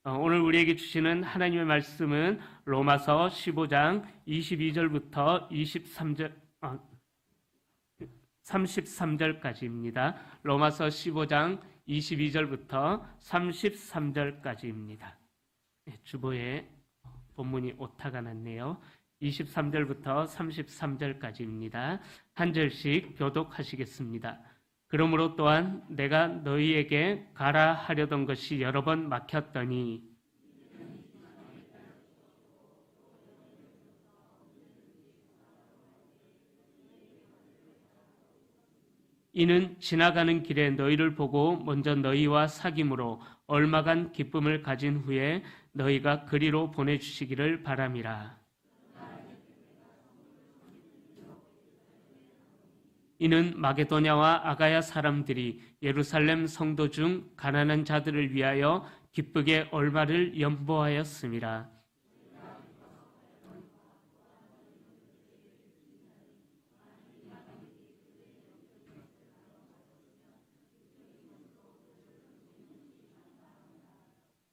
오늘 우리에게 주시는 하나님의 말씀은 로마서 15장 22절부터 33절까지입니다. 로마서 15장 22절부터 33절까지입니다. 주보에 본문이 오타가 났네요. 23절부터 33절까지입니다. 한 절씩 교독하시겠습니다. 그러므로 또한 내가 너희에게 가라 하려던 것이 여러 번 막혔더니 이는 지나가는 길에 너희를 보고 먼저 너희와 사귐으로 얼마간 기쁨을 가진 후에 너희가 그리로 보내주시기를 바람이라. 이는 마게도냐와 아가야 사람들이 예루살렘 성도 중 가난한 자들을 위하여 기쁘게 얼마를 연보하였음이라.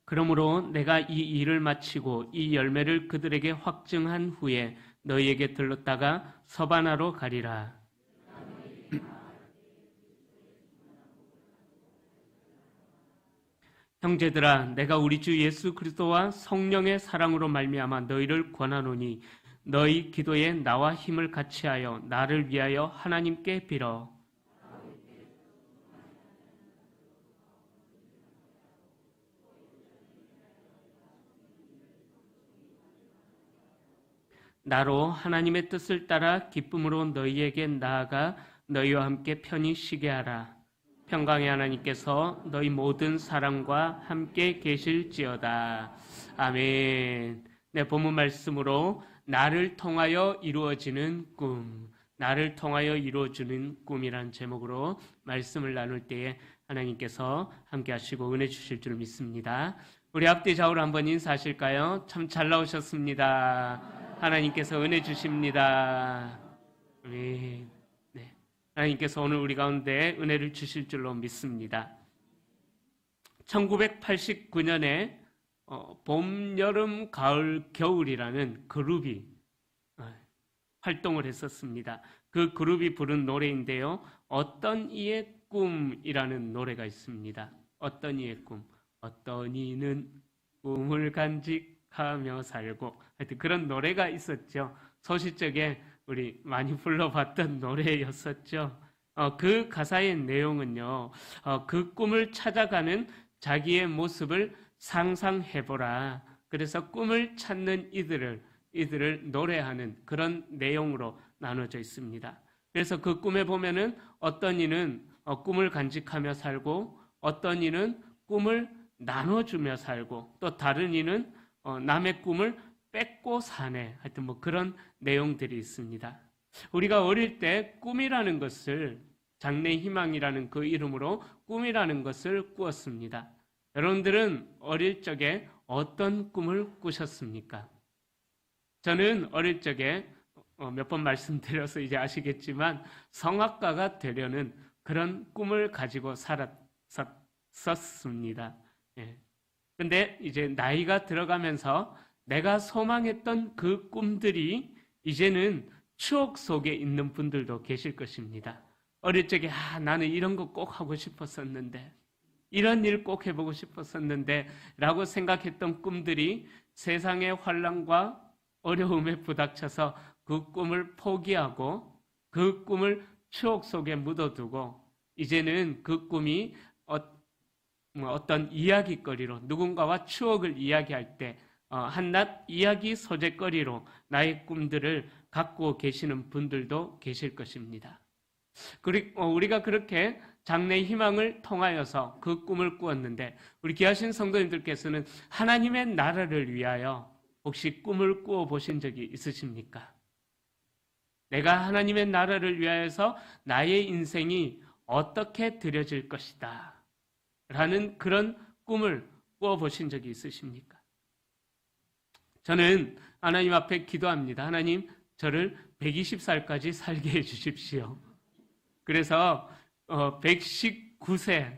그러므로 내가 이 일을 마치고 이 열매를 그들에게 확증한 후에 너희에게 들렀다가 서바나로 가리라. 형제들아, 내가 우리 주 예수 그리스도와 성령의 사랑으로 말미암아 너희를 권하노니 너희 기도에 나와 힘을 같이하여 나를 위하여 하나님께 빌어. 나로 하나님의 뜻을 따라 기쁨으로 너희에게 나아가 너희와 함께 편히 쉬게 하라. 평강의 하나님께서 너희 모든 사랑과 함께 계실지어다. 아멘. 네, 본문 말씀으로 나를 통하여 이루어지는 꿈, 나를 통하여 이루어지는 꿈이란 제목으로 말씀을 나눌 때에 하나님께서 함께 하시고 은혜 주실 줄 믿습니다. 우리 앞뒤 좌우로 한번 인사하실까요? 참 잘 나오셨습니다. 하나님께서 은혜 주십니다. 아멘. 하나님께서 오늘 우리 가운데 은혜를 주실 줄로 믿습니다. 1989년에 봄, 여름, 가을, 겨울이라는 그룹이 활동을 했었습니다. 그 그룹이 부른 노래인데요. 어떤 이의 꿈이라는 노래가 있습니다. 어떤 이의 꿈. 어떤 이는 꿈을 간직하며 살고, 하여튼 그런 노래가 있었죠. 소시적에 우리 많이 불러봤던 노래였었죠. 그 가사의 내용은요, 그 꿈을 찾아가는 자기의 모습을 상상해보라. 그래서 꿈을 찾는 이들을 노래하는 그런 내용으로 나눠져 있습니다. 그래서 그 꿈에 보면은 어떤 이는 꿈을 간직하며 살고, 어떤 이는 꿈을 나눠주며 살고, 또 다른 이는 남의 꿈을 뺏고 사네. 하여튼 뭐 그런 내용들이 있습니다. 우리가 어릴 때 꿈이라는 것을 장래 희망이라는 그 이름으로 꿈이라는 것을 꾸었습니다. 여러분들은 어릴 적에 어떤 꿈을 꾸셨습니까? 저는 어릴 적에 몇 번 말씀드려서 이제 아시겠지만 성악가가 되려는 그런 꿈을 가지고 살았었습니다. 근데 이제 나이가 들어가면서 내가 소망했던 그 꿈들이 이제는 추억 속에 있는 분들도 계실 것입니다. 어릴 적에 나는 이런 거 꼭 하고 싶었었는데, 이런 일 꼭 해보고 싶었었는데 라고 생각했던 꿈들이 세상의 환난과 어려움에 부닥쳐서 그 꿈을 포기하고 그 꿈을 추억 속에 묻어두고 이제는 그 꿈이 어떤 이야기거리로 누군가와 추억을 이야기할 때 한낱 이야기 소재거리로 나의 꿈들을 갖고 계시는 분들도 계실 것입니다. 그리고 우리가 그렇게 장래 희망을 통하여서 그 꿈을 꾸었는데, 우리 귀하신 성도님들께서는 하나님의 나라를 위하여 혹시 꿈을 꾸어 보신 적이 있으십니까? 내가 하나님의 나라를 위하여서 나의 인생이 어떻게 드려질 것이다 라는 그런 꿈을 꾸어 보신 적이 있으십니까? 저는 하나님 앞에 기도합니다. 하나님, 저를 120살까지 살게 해 주십시오. 그래서 119세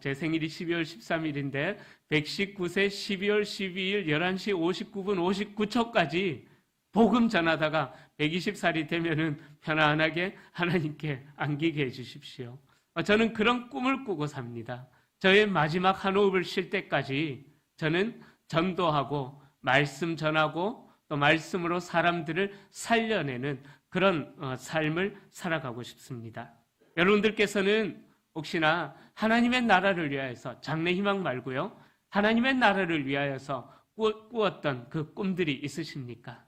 제 생일이 12월 13일인데 119세 12월 12일 11시 59분 59초까지 복음 전하다가 120살이 되면은 편안하게 하나님께 안기게 해주십시오. 저는 그런 꿈을 꾸고 삽니다. 저의 마지막 한 호흡을 쉴 때까지 저는 전도하고 말씀 전하고 또 말씀으로 사람들을 살려내는 그런 삶을 살아가고 싶습니다. 여러분들께서는 혹시나 하나님의 나라를 위하여서 장래 희망 말고요, 하나님의 나라를 위하여서 꾸었던 그 꿈들이 있으십니까?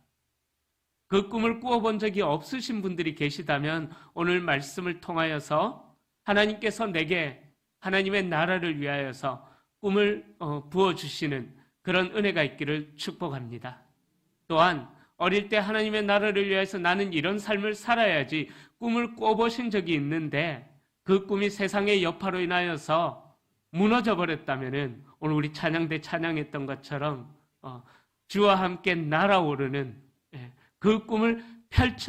그 꿈을 꾸어본 적이 없으신 분들이 계시다면 오늘 말씀을 통하여서 하나님께서 내게 하나님의 나라를 위하여서 꿈을 부어주시는 그런 은혜가 있기를 축복합니다. 또한 어릴 때 하나님의 나라를 위해서 나는 이런 삶을 살아야지 꿈을 꿔보신 적이 있는데 그 꿈이 세상의 여파로 인하여서 무너져 버렸다면 오늘 우리 찬양대 찬양했던 것처럼 주와 함께 날아오르는 그 꿈을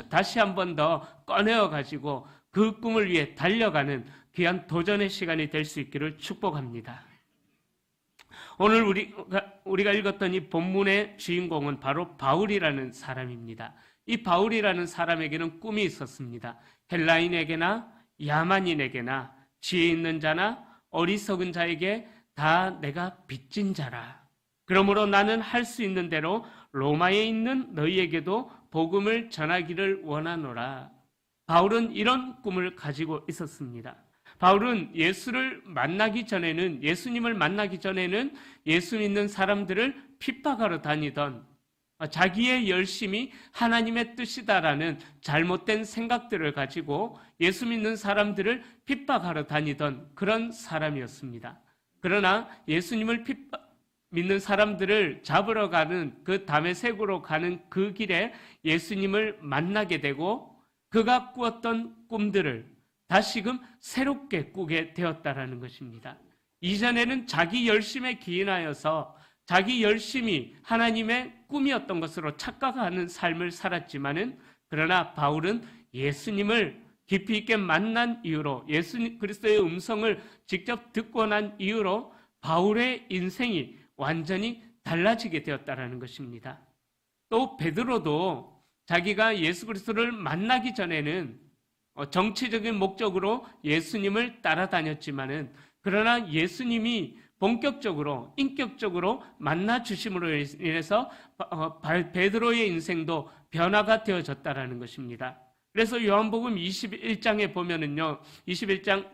다시 한 번 더 꺼내어 가지고 그 꿈을 위해 달려가는 귀한 도전의 시간이 될 수 있기를 축복합니다. 오늘 우리가 읽었던 이 본문의 주인공은 바로 바울이라는 사람입니다. 이 바울이라는 사람에게는 꿈이 있었습니다. 헬라인에게나 야만인에게나 지혜 있는 자나 어리석은 자에게 다 내가 빚진 자라. 그러므로 나는 할 수 있는 대로 로마에 있는 너희에게도 복음을 전하기를 원하노라. 바울은 이런 꿈을 가지고 있었습니다. 바울은 예수님을 만나기 전에는 예수 믿는 사람들을 핍박하러 다니던, 자기의 열심이 하나님의 뜻이다라는 잘못된 생각들을 가지고 예수 믿는 사람들을 핍박하러 다니던 그런 사람이었습니다. 그러나 예수님을 믿는 사람들을 잡으러 가는 그 다메섹으로 가는 그 길에 예수님을 만나게 되고 그가 꾸었던 꿈들을 다시금 새롭게 꾸게 되었다라는 것입니다. 이전에는 자기 열심에 기인하여서 자기 열심이 하나님의 꿈이었던 것으로 착각하는 삶을 살았지만은, 그러나 바울은 예수님을 깊이 있게 만난 이후로, 예수 그리스도의 음성을 직접 듣고 난 이후로 바울의 인생이 완전히 달라지게 되었다라는 것입니다. 또 베드로도 자기가 예수 그리스도를 만나기 전에는 정치적인 목적으로 예수님을 따라다녔지만은, 그러나 예수님이 본격적으로 인격적으로 만나 주심으로 인해서 베드로의 인생도 변화가 되어졌다라는 것입니다. 그래서 요한복음 21장에 보면은요, 21장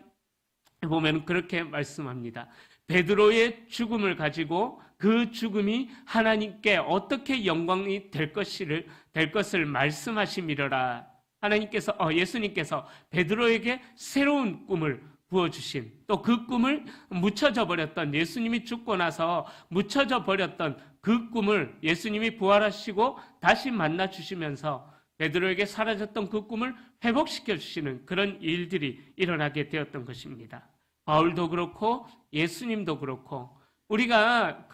보면은 그렇게 말씀합니다. 베드로의 죽음을 가지고 그 죽음이 하나님께 어떻게 영광이 될 것을 말씀하심이러라. 예수님께서 베드로에게 새로운 꿈을 부어주신, 또 그 꿈을 묻혀져 버렸던, 예수님이 죽고 나서 묻혀져 버렸던 그 꿈을 예수님이 부활하시고 다시 만나 주시면서 베드로에게 사라졌던 그 꿈을 회복시켜 주시는 그런 일들이 일어나게 되었던 것입니다. 바울도 그렇고 예수님도 그렇고 우리가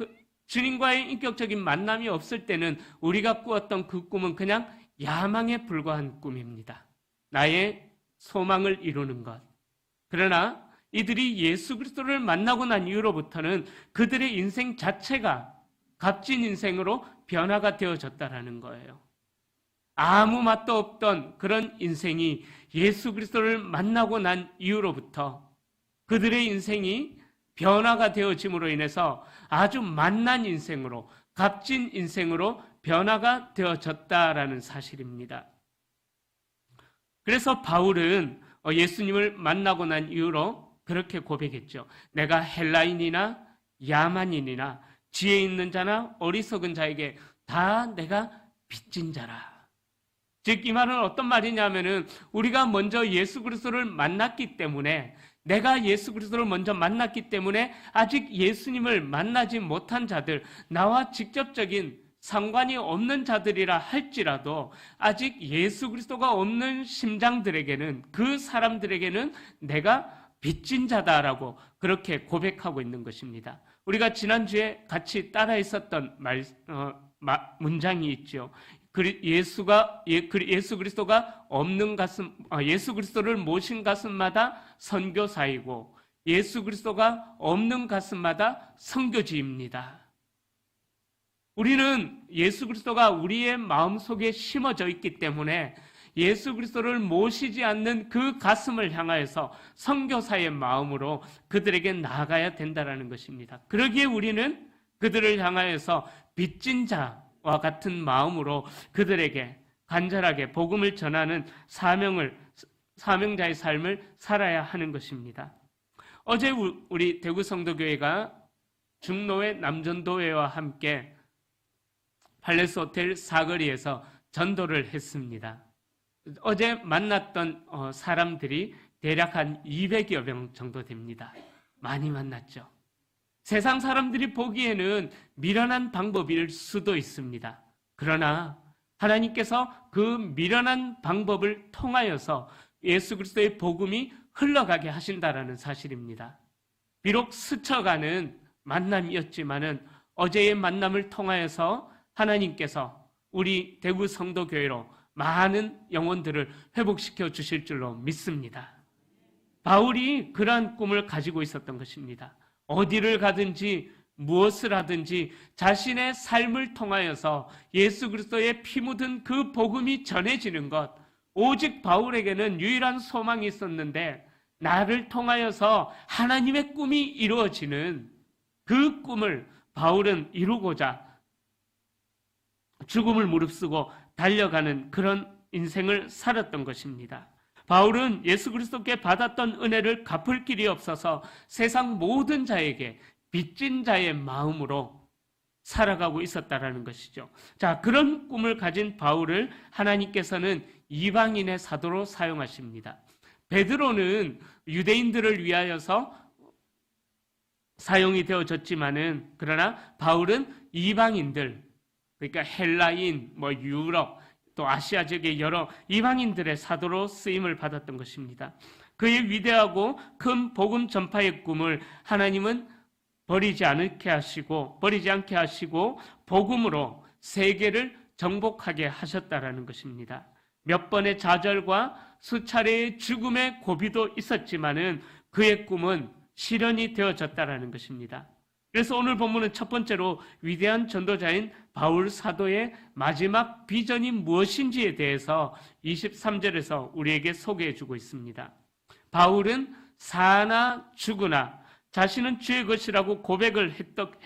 주님과의 인격적인 만남이 없을 때는 우리가 꾸었던 그 꿈은 그냥 야망에 불과한 꿈입니다. 나의 소망을 이루는 것. 그러나 이들이 예수 그리스도를 만나고 난 이후로부터는 그들의 인생 자체가 값진 인생으로 변화가 되어졌다라는 거예요. 아무 맛도 없던 그런 인생이 예수 그리스도를 만나고 난 이후로부터 그들의 인생이 변화가 되어짐으로 인해서 아주 맛난 인생으로, 값진 인생으로 변화가 되어졌다라는 사실입니다. 그래서 바울은 예수님을 만나고 난 이후로 그렇게 고백했죠. 내가 헬라인이나 야만인이나 지혜 있는 자나 어리석은 자에게 다 내가 빚진 자라. 즉, 이 말은 어떤 말이냐면은 우리가 먼저 예수 그리스도를 만났기 때문에, 내가 예수 그리스도를 먼저 만났기 때문에 아직 예수님을 만나지 못한 자들, 나와 직접적인 상관이 없는 자들이라 할지라도 아직 예수 그리스도가 없는 심장들에게는, 그 사람들에게는 내가 빚진 자다라고 그렇게 고백하고 있는 것입니다. 우리가 지난주에 같이 따라 있었던 문장이 있죠. 예수 그리스도가 없는 가슴, 예수 그리스도를 모신 가슴마다 선교사이고 예수 그리스도가 없는 가슴마다 선교지입니다. 우리는 예수 그리스도가 우리의 마음속에 심어져 있기 때문에 예수 그리스도를 모시지 않는 그 가슴을 향하여서 선교사의 마음으로 그들에게 나아가야 된다는 것입니다. 그러기에 우리는 그들을 향하여서 빚진 자와 같은 마음으로 그들에게 간절하게 복음을 전하는 사명자의 삶을 살아야 하는 것입니다. 어제 우리 대구 성도교회가 중로회 남전도회와 함께 팔레스 호텔 사거리에서 전도를 했습니다. 어제 만났던 사람들이 대략 한 200여 명 정도 됩니다. 많이 만났죠. 세상 사람들이 보기에는 미련한 방법일 수도 있습니다. 그러나 하나님께서 그 미련한 방법을 통하여서 예수 그리스도의 복음이 흘러가게 하신다라는 사실입니다. 비록 스쳐가는 만남이었지만은 어제의 만남을 통하여서 하나님께서 우리 대구 성도교회로 많은 영혼들을 회복시켜 주실 줄로 믿습니다. 바울이 그러한 꿈을 가지고 있었던 것입니다. 어디를 가든지 무엇을 하든지 자신의 삶을 통하여서 예수 그리스도의 피 묻은 그 복음이 전해지는 것, 오직 바울에게는 유일한 소망이 있었는데 나를 통하여서 하나님의 꿈이 이루어지는 그 꿈을 바울은 이루고자 죽음을 무릅쓰고 달려가는 그런 인생을 살았던 것입니다. 바울은 예수 그리스도께 받았던 은혜를 갚을 길이 없어서 세상 모든 자에게 빚진 자의 마음으로 살아가고 있었다라는 것이죠. 자, 그런 꿈을 가진 바울을 하나님께서는 이방인의 사도로 사용하십니다. 베드로는 유대인들을 위하여서 사용이 되어졌지만은 그러나 바울은 이방인들, 그러니까 헬라인, 유럽, 또 아시아 지역의 여러 이방인들의 사도로 쓰임을 받았던 것입니다. 그의 위대하고 큰 복음 전파의 꿈을 하나님은 버리지 않게 하시고 복음으로 세계를 정복하게 하셨다라는 것입니다. 몇 번의 좌절과 수차례의 죽음의 고비도 있었지만은 그의 꿈은 실현이 되어졌다라는 것입니다. 그래서 오늘 본문은 첫 번째로 위대한 전도자인 바울 사도의 마지막 비전이 무엇인지에 대해서 23절에서 우리에게 소개해 주고 있습니다. 바울은 사나 죽으나 자신은 주의 것이라고 고백을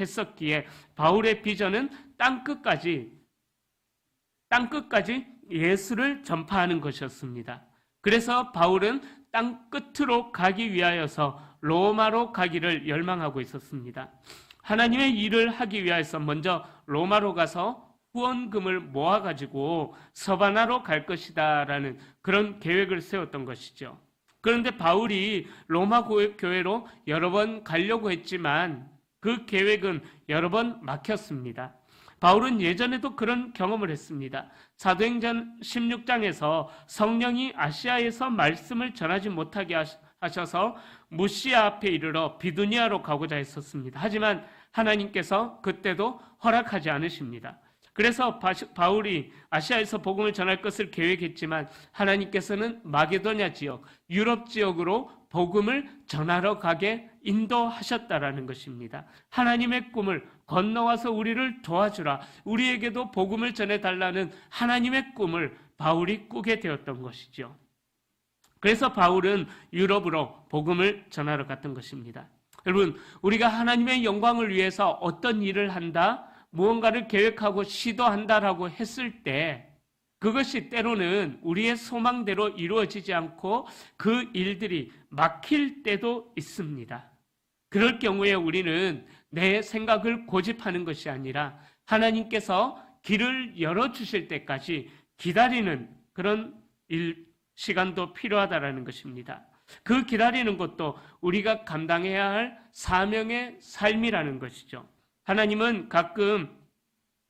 했었기에 바울의 비전은 땅끝까지 예수를 전파하는 것이었습니다. 그래서 바울은 땅끝으로 가기 위하여서 로마로 가기를 열망하고 있었습니다. 하나님의 일을 하기 위해서 먼저 로마로 가서 후원금을 모아가지고 서바나로 갈 것이다라는 그런 계획을 세웠던 것이죠. 그런데 바울이 로마 교회로 여러 번 가려고 했지만 그 계획은 여러 번 막혔습니다. 바울은 예전에도 그런 경험을 했습니다. 사도행전 16장에서 성령이 아시아에서 말씀을 전하지 못하게 하셔서 무시아 앞에 이르러 비두니아로 가고자 했었습니다. 하지만 하나님께서 그때도 허락하지 않으십니다. 그래서 바울이 아시아에서 복음을 전할 것을 계획했지만 하나님께서는 마게도냐 지역, 유럽 지역으로 복음을 전하러 가게 인도하셨다라는 것입니다. 하나님의 꿈을 건너와서 우리를 도와주라, 우리에게도 복음을 전해달라는 하나님의 꿈을 바울이 꾸게 되었던 것이죠. 그래서 바울은 유럽으로 복음을 전하러 갔던 것입니다. 여러분, 우리가 하나님의 영광을 위해서 어떤 일을 한다, 무언가를 계획하고 시도한다라고 했을 때 그것이 때로는 우리의 소망대로 이루어지지 않고 그 일들이 막힐 때도 있습니다. 그럴 경우에 우리는 내 생각을 고집하는 것이 아니라 하나님께서 길을 열어주실 때까지 기다리는 그런 시간도 필요하다라는 것입니다. 그 기다리는 것도 우리가 감당해야 할 사명의 삶이라는 것이죠. 하나님은 가끔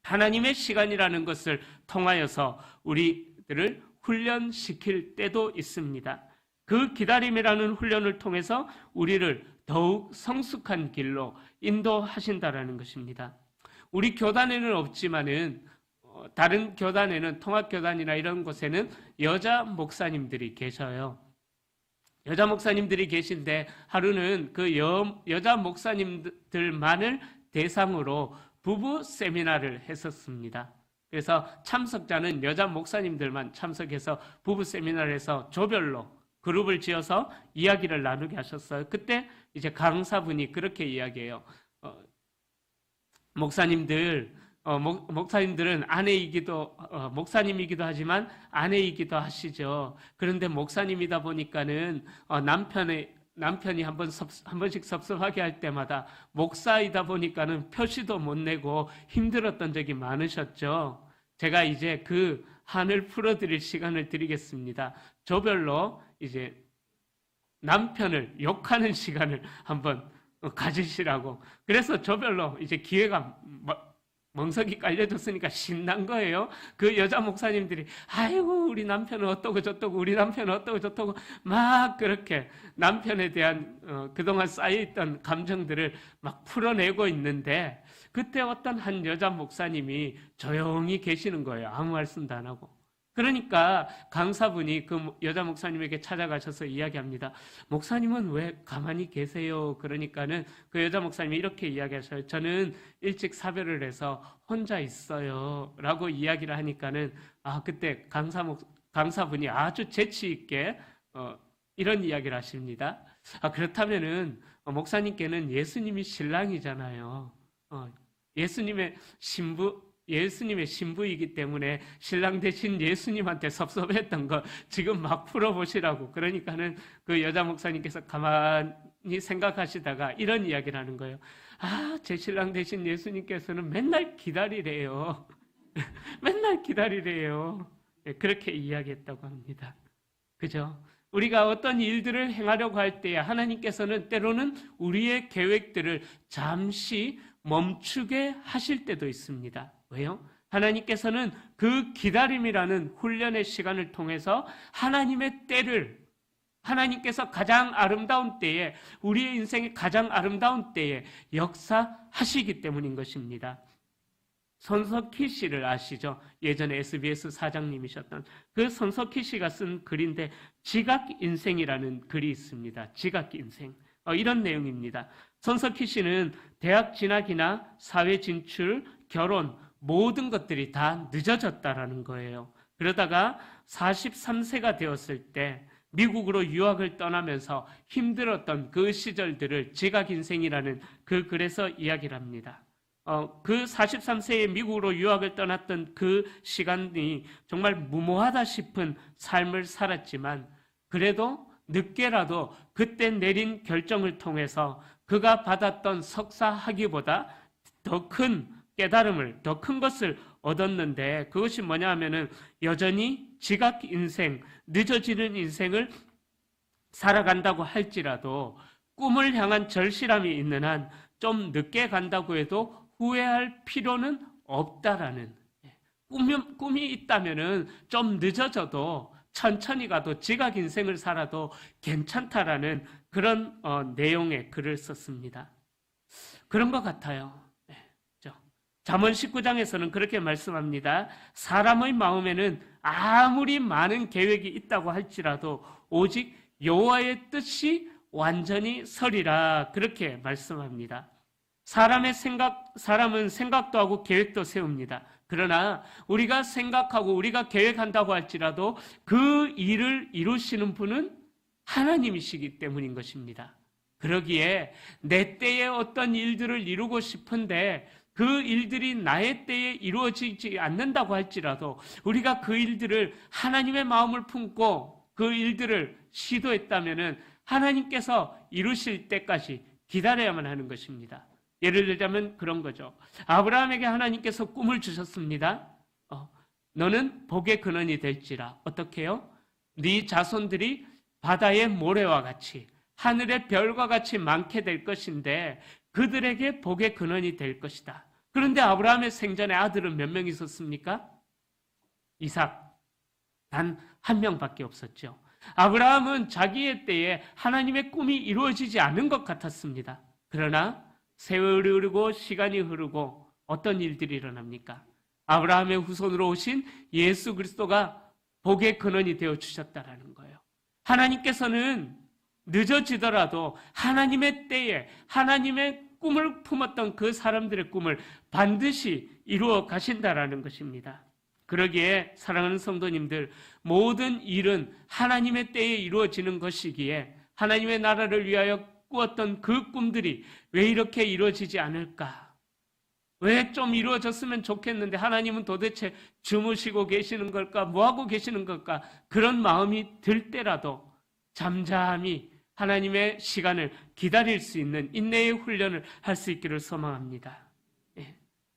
하나님의 시간이라는 것을 통하여서 우리들을 훈련시킬 때도 있습니다. 그 기다림이라는 훈련을 통해서 우리를 더욱 성숙한 길로 인도하신다라는 것입니다. 우리 교단에는 없지만은 다른 교단에는 통합교단이나 이런 곳에는 여자 목사님들이 계셔요. 여자 목사님들이 계신데 하루는 그 여자 목사님들만을 대상으로 부부 세미나를 했었습니다. 그래서 참석자는 여자 목사님들만 참석해서 부부 세미나를 해서 조별로 그룹을 지어서 이야기를 나누게 하셨어요. 그때 이제 강사분이 그렇게 이야기해요. 목사님들은 목사님이기도 하지만 아내이기도 하시죠. 그런데 목사님이다 보니까는 남편이 한 번씩 섭섭하게 할 때마다 목사이다 보니까는 표시도 못 내고 힘들었던 적이 많으셨죠. 제가 이제 그 한을 풀어드릴 시간을 드리겠습니다. 조별로 이제 남편을 욕하는 시간을 한번 가지시라고. 그래서 조별로 이제 기회가 멍석이 깔려졌으니까 신난 거예요. 그 여자 목사님들이 아이고 우리 남편은 어떠고 저떠고 우리 남편은 어떠고 저떠고 막 그렇게 남편에 대한 그동안 쌓여있던 감정들을 막 풀어내고 있는데 그때 어떤 한 여자 목사님이 조용히 계시는 거예요. 아무 말씀도 안 하고. 그러니까 강사분이 그 여자 목사님에게 찾아가셔서 이야기합니다. 목사님은 왜 가만히 계세요? 그러니까는 그 여자 목사님이 이렇게 이야기하셔요. 저는 일찍 사별을 해서 혼자 있어요. 라고 이야기를 하니까는 그때 강사분이 아주 재치 있게 이런 이야기를 하십니다. 그렇다면은 목사님께는 예수님이 신랑이잖아요. 예수님의 신부이기 때문에 신랑 대신 예수님한테 섭섭했던 거 지금 막 풀어보시라고. 그러니까는 그 여자 목사님께서 가만히 생각하시다가 이런 이야기를 하는 거예요. 제 신랑 대신 예수님께서는 맨날 기다리래요. 맨날 기다리래요. 그렇게 이야기했다고 합니다. 그죠? 우리가 어떤 일들을 행하려고 할 때에 하나님께서는 때로는 우리의 계획들을 잠시 멈추게 하실 때도 있습니다. 왜요? 하나님께서는 그 기다림이라는 훈련의 시간을 통해서 하나님의 때를 하나님께서 가장 아름다운 때에 우리의 인생의 가장 아름다운 때에 역사하시기 때문인 것입니다. 손석희 씨를 아시죠? 예전에 SBS 사장님이셨던 그 손석희 씨가 쓴 글인데 지각인생이라는 글이 있습니다. 지각인생. 이런 내용입니다. 손석희 씨는 대학 진학이나 사회 진출, 결혼 모든 것들이 다 늦어졌다라는 거예요. 그러다가 43세가 되었을 때 미국으로 유학을 떠나면서 힘들었던 그 시절들을 지각인생이라는 그 글에서 이야기를 합니다. 그 43세에 미국으로 유학을 떠났던 그 시간이 정말 무모하다 싶은 삶을 살았지만 그래도 늦게라도 그때 내린 결정을 통해서 그가 받았던 석사 학위보다 더 큰 깨달음을, 더 큰 것을 얻었는데 그것이 뭐냐 하면은 여전히 지각 인생, 늦어지는 인생을 살아간다고 할지라도 꿈을 향한 절실함이 있는 한 좀 늦게 간다고 해도 후회할 필요는 없다라는, 꿈이 있다면은 좀 늦어져도 천천히 가도 지각 인생을 살아도 괜찮다라는 그런 내용의 글을 썼습니다. 그런 것 같아요. 잠언 19장에서는 그렇게 말씀합니다. 사람의 마음에는 아무리 많은 계획이 있다고 할지라도 오직 여호와의 뜻이 완전히 서리라 그렇게 말씀합니다. 사람은 생각도 하고 계획도 세웁니다. 그러나 우리가 생각하고 우리가 계획한다고 할지라도 그 일을 이루시는 분은 하나님이시기 때문인 것입니다. 그러기에 내 때에 어떤 일들을 이루고 싶은데 그 일들이 나의 때에 이루어지지 않는다고 할지라도 우리가 그 일들을 하나님의 마음을 품고 그 일들을 시도했다면은 하나님께서 이루실 때까지 기다려야만 하는 것입니다. 예를 들자면 그런 거죠. 아브라함에게 하나님께서 꿈을 주셨습니다. 너는 복의 근원이 될지라. 어떻게 해요? 네 자손들이 바다의 모래와 같이 하늘의 별과 같이 많게 될 것인데 그들에게 복의 근원이 될 것이다. 그런데 아브라함의 생전에 아들은 몇 명 있었습니까? 이삭. 단 한 명밖에 없었죠. 아브라함은 자기의 때에 하나님의 꿈이 이루어지지 않은 것 같았습니다. 그러나 세월이 흐르고 시간이 흐르고 어떤 일들이 일어납니까? 아브라함의 후손으로 오신 예수 그리스도가 복의 근원이 되어 주셨다라는 거예요. 하나님께서는 늦어지더라도 하나님의 때에 하나님의 꿈을 품었던 그 사람들의 꿈을 반드시 이루어 가신다라는 것입니다. 그러기에 사랑하는 성도님들, 모든 일은 하나님의 때에 이루어지는 것이기에 하나님의 나라를 위하여 꾸었던 그 꿈들이 왜 이렇게 이루어지지 않을까? 왜 좀 이루어졌으면 좋겠는데 하나님은 도대체 주무시고 계시는 걸까? 뭐하고 계시는 걸까? 그런 마음이 들 때라도 잠잠히 하나님의 시간을 기다릴 수 있는 인내의 훈련을 할 수 있기를 소망합니다.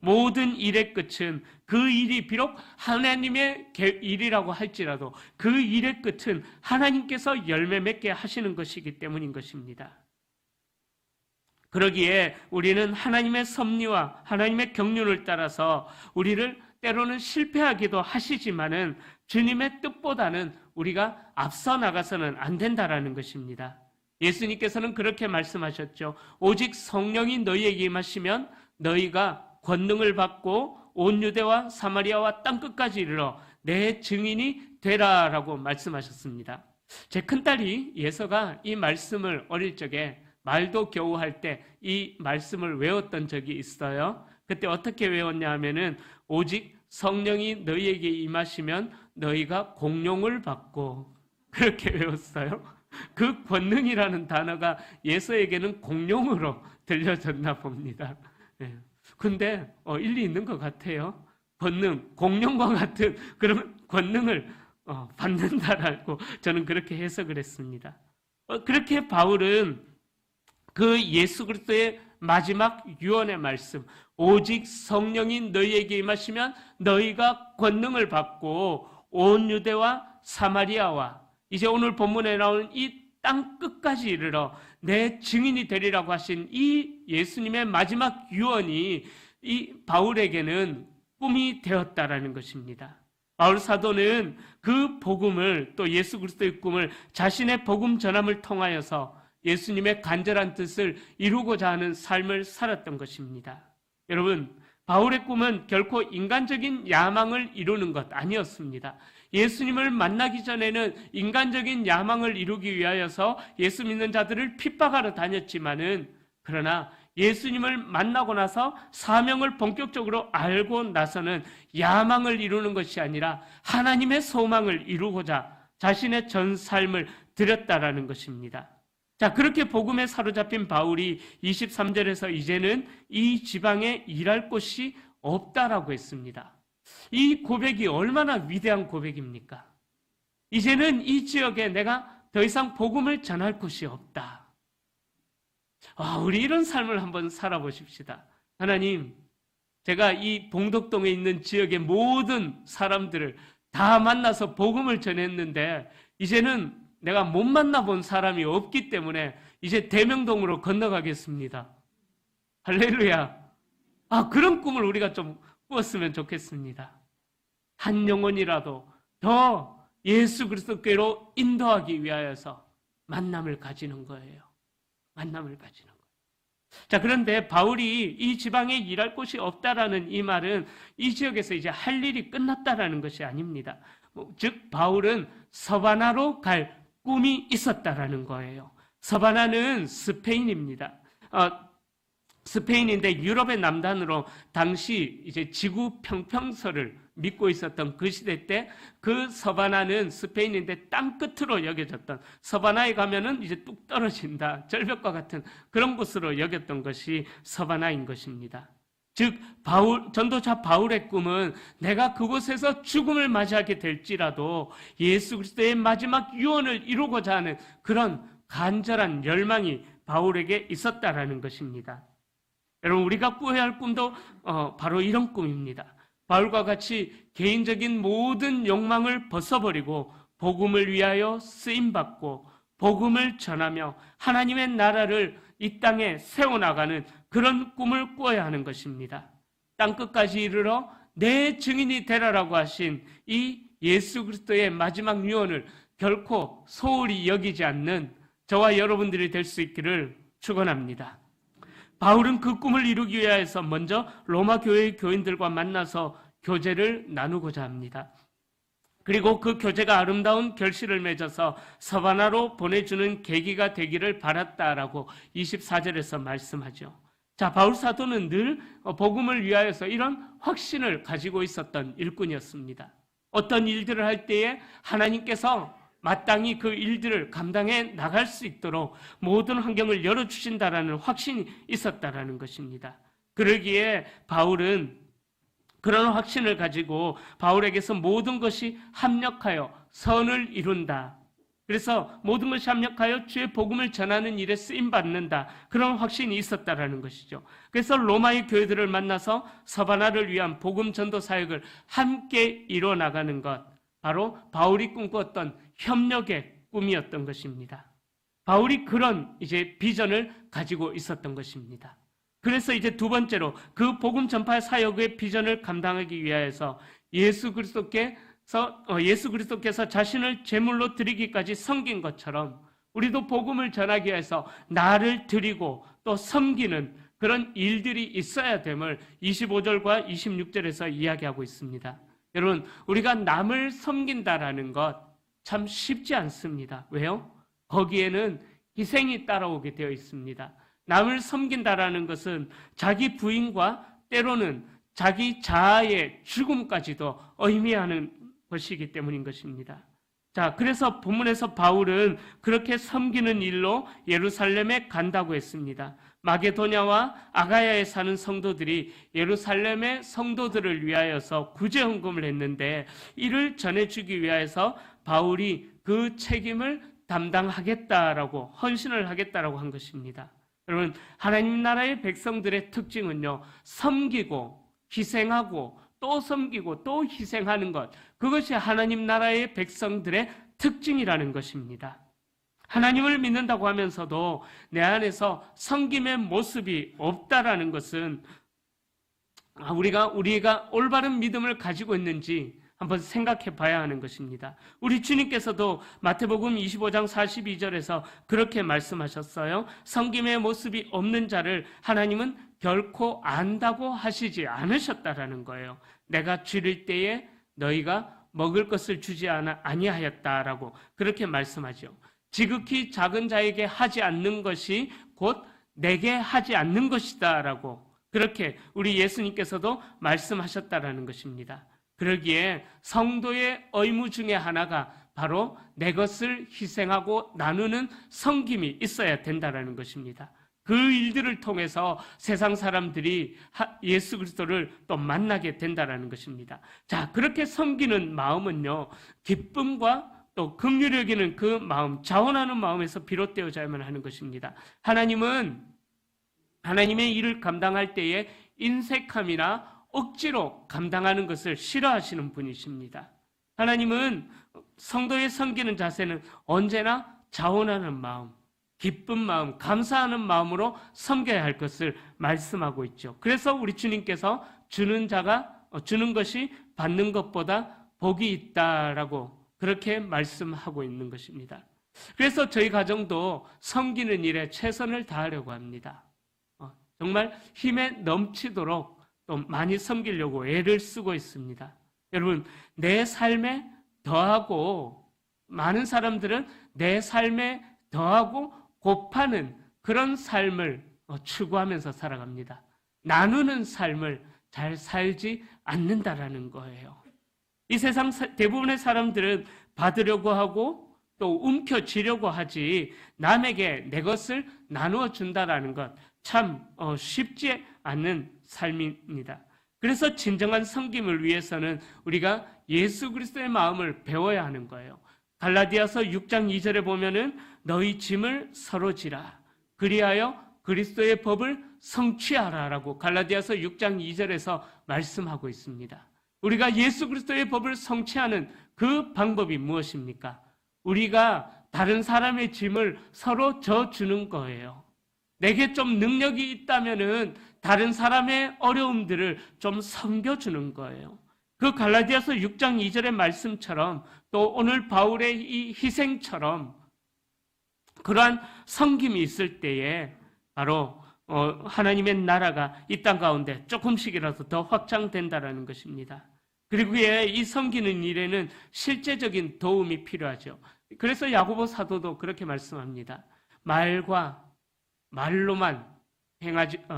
모든 일의 끝은 그 일이 비록 하나님의 일이라고 할지라도 그 일의 끝은 하나님께서 열매 맺게 하시는 것이기 때문인 것입니다. 그러기에 우리는 하나님의 섭리와 하나님의 경륜을 따라서 우리를 때로는 실패하기도 하시지만은 주님의 뜻보다는 우리가 앞서 나가서는 안 된다라는 것입니다. 예수님께서는 그렇게 말씀하셨죠. 오직 성령이 너희에게 임하시면 너희가 권능을 받고 온 유대와 사마리아와 땅끝까지 이르러 내 증인이 되라라고 말씀하셨습니다. 제 큰딸이 예서가 이 말씀을 어릴 적에 말도 겨우 할 때 이 말씀을 외웠던 적이 있어요. 그때 어떻게 외웠냐 하면은 오직 성령이 너희에게 임하시면 너희가 공룡을 받고 그렇게 외웠어요. 그 권능이라는 단어가 예서에게는 공룡으로 들려졌나 봅니다. 근데 일리 있는 것 같아요. 권능, 공룡과 같은 그런 권능을 받는다라고 저는 그렇게 해석을 했습니다. 그렇게 바울은 그 예수 그리스도의 마지막 유언의 말씀, 오직 성령이 너희에게 임하시면 너희가 권능을 받고 온 유대와 사마리아와 이제 오늘 본문에 나오는 이 땅 끝까지 이르러 내 증인이 되리라고 하신 이 예수님의 마지막 유언이 이 바울에게는 꿈이 되었다라는 것입니다. 바울 사도는 그 복음을 또 예수 그리스도의 꿈을 자신의 복음 전함을 통하여서 예수님의 간절한 뜻을 이루고자 하는 삶을 살았던 것입니다. 여러분, 바울의 꿈은 결코 인간적인 야망을 이루는 것 아니었습니다. 예수님을 만나기 전에는 인간적인 야망을 이루기 위하여서 예수 믿는 자들을 핍박하러 다녔지만은 그러나 예수님을 만나고 나서 사명을 본격적으로 알고 나서는 야망을 이루는 것이 아니라 하나님의 소망을 이루고자 자신의 전 삶을 드렸다라는 것입니다. 자, 그렇게 복음에 사로잡힌 바울이 23절에서 이제는 이 지방에 일할 곳이 없다라고 했습니다. 이 고백이 얼마나 위대한 고백입니까? 이제는 이 지역에 내가 더 이상 복음을 전할 곳이 없다. 우리 이런 삶을 한번 살아보십시다. 하나님, 제가 이 봉덕동에 있는 지역의 모든 사람들을 다 만나서 복음을 전했는데 이제는 내가 못 만나본 사람이 없기 때문에 이제 대명동으로 건너가겠습니다. 할렐루야. 그런 꿈을 우리가 좀 꾸었으면 좋겠습니다. 한 영혼이라도 더 예수 그리스도께로 인도하기 위하여서 만남을 가지는 거예요. 만남을 가지는 거예요. 자, 그런데 바울이 이 지방에 일할 곳이 없다라는 이 말은 이 지역에서 이제 할 일이 끝났다라는 것이 아닙니다. 즉 바울은 서바나로 갈 꿈이 있었다라는 거예요. 서바나는 스페인입니다. 스페인인데 유럽의 남단으로 당시 이제 지구 평평설을 믿고 있었던 그 시대 때 그 서바나는 스페인인데 땅 끝으로 여겨졌던, 서바나에 가면은 이제 뚝 떨어진다, 절벽과 같은 그런 곳으로 여겼던 것이 서바나인 것입니다. 즉 전도자 바울의 꿈은 내가 그곳에서 죽음을 맞이하게 될지라도 예수 그리스도의 마지막 유언을 이루고자 하는 그런 간절한 열망이 바울에게 있었다라는 것입니다. 여러분, 우리가 꾸어야 할 꿈도 바로 이런 꿈입니다. 바울과 같이 개인적인 모든 욕망을 벗어버리고 복음을 위하여 쓰임받고 복음을 전하며 하나님의 나라를 이 땅에 세워나가는 그런 꿈을 꾸어야 하는 것입니다. 땅끝까지 이르러 내 증인이 되라라고 하신 이 예수 그리스도의 마지막 유언을 결코 소홀히 여기지 않는 저와 여러분들이 될 수 있기를 축원합니다. 바울은 그 꿈을 이루기 위해서 먼저 로마 교회의 교인들과 만나서 교제를 나누고자 합니다. 그리고 그 교제가 아름다운 결실을 맺어서 서바나로 보내주는 계기가 되기를 바랐다라고 24절에서 말씀하죠. 자, 바울 사도는 늘 복음을 위하여서 이런 확신을 가지고 있었던 일꾼이었습니다. 어떤 일들을 할 때에 하나님께서 마땅히 그 일들을 감당해 나갈 수 있도록 모든 환경을 열어주신다라는 확신이 있었다라는 것입니다. 그러기에 바울은 그런 확신을 가지고 바울에게서 모든 것이 합력하여 선을 이룬다. 그래서 모든 것이 합력하여 주의 복음을 전하는 일에 쓰임받는다. 그런 확신이 있었다라는 것이죠. 그래서 로마의 교회들을 만나서 서바나를 위한 복음 전도 사역을 함께 이뤄나가는 것, 바로 바울이 꿈꿨던 협력의 꿈이었던 것입니다. 바울이 그런 이제 비전을 가지고 있었던 것입니다. 그래서 이제 두 번째로 그 복음 전파 사역의 비전을 감당하기 위하여서 예수 그리스도께서 자신을 제물로 드리기까지 섬긴 것처럼 우리도 복음을 전하기 위해서 나를 드리고 또 섬기는 그런 일들이 있어야 됨을 25절과 26절에서 이야기하고 있습니다. 여러분, 우리가 남을 섬긴다라는 것 참 쉽지 않습니다. 왜요? 거기에는 희생이 따라오게 되어 있습니다. 남을 섬긴다라는 것은 자기 부인과 때로는 자기 자아의 죽음까지도 의미하는 것이기 때문인 것입니다. 자, 그래서 본문에서 바울은 그렇게 섬기는 일로 예루살렘에 간다고 했습니다. 마게도냐와 아가야에 사는 성도들이 예루살렘의 성도들을 위하여서 구제 헌금을 했는데 이를 전해주기 위하여서 바울이 그 책임을 담당하겠다라고 헌신을 하겠다라고 한 것입니다. 여러분, 하나님 나라의 백성들의 특징은요, 섬기고 희생하고 또 섬기고 또 희생하는 것, 그것이 하나님 나라의 백성들의 특징이라는 것입니다. 하나님을 믿는다고 하면서도 내 안에서 섬김의 모습이 없다라는 것은 우리가 올바른 믿음을 가지고 있는지 한번 생각해 봐야 하는 것입니다. 우리 주님께서도 마태복음 25장 42절에서 그렇게 말씀하셨어요. 섬김의 모습이 없는 자를 하나님은 결코 안다고 하시지 않으셨다라는 거예요. 내가 줄일 때에 너희가 먹을 것을 주지 아니하였다라고 그렇게 말씀하죠. 지극히 작은 자에게 하지 않는 것이 곧 내게 하지 않는 것이다라고 그렇게 우리 예수님께서도 말씀하셨다라는 것입니다. 그러기에 성도의 의무 중에 하나가 바로 내 것을 희생하고 나누는 섬김이 있어야 된다는 것입니다. 그 일들을 통해서 세상 사람들이 예수 그리스도를 또 만나게 된다는 것입니다. 자, 그렇게 섬기는 마음은요, 기쁨과 또 긍휼히 여기는 그 마음, 자원하는 마음에서 비롯되어야만 하는 것입니다. 하나님은 하나님의 일을 감당할 때에 인색함이나 억지로 감당하는 것을 싫어하시는 분이십니다. 하나님은 성도의 섬기는 자세는 언제나 자원하는 마음, 기쁜 마음, 감사하는 마음으로 섬겨야 할 것을 말씀하고 있죠. 그래서 우리 주님께서 주는 것이 받는 것보다 복이 있다라고 그렇게 말씀하고 있는 것입니다. 그래서 저희 가정도 섬기는 일에 최선을 다하려고 합니다. 정말 힘에 넘치도록 또 많이 섬기려고 애를 쓰고 있습니다. 여러분, 내 삶에 더하고 많은 사람들은 내 삶에 더하고 곱하는 그런 삶을 추구하면서 살아갑니다. 나누는 삶을 잘 살지 않는다라는 거예요. 이 세상 대부분의 사람들은 받으려고 하고 또 움켜쥐려고 하지 남에게 내 것을 나누어 준다라는 것 참 쉽지 않은 삶입니다. 그래서 진정한 섬김을 위해서는 우리가 예수 그리스도의 마음을 배워야 하는 거예요. 갈라디아서 6장 2절에 보면은 너희 짐을 서로 지라 그리하여 그리스도의 법을 성취하라라고 갈라디아서 6장 2절에서 말씀하고 있습니다. 우리가 예수 그리스도의 법을 성취하는 그 방법이 무엇입니까? 우리가 다른 사람의 짐을 서로 져주는 거예요. 내게 좀 능력이 있다면은 다른 사람의 어려움들을 좀 섬겨주는 거예요. 그 갈라디아서 6장 2절의 말씀처럼 또 오늘 바울의 이 희생처럼 그러한 섬김이 있을 때에 바로 하나님의 나라가 이 땅 가운데 조금씩이라도 더 확장된다라는 것입니다. 그리고 이 섬기는 일에는 실제적인 도움이 필요하죠. 그래서 야고보 사도도 그렇게 말씀합니다. 말로만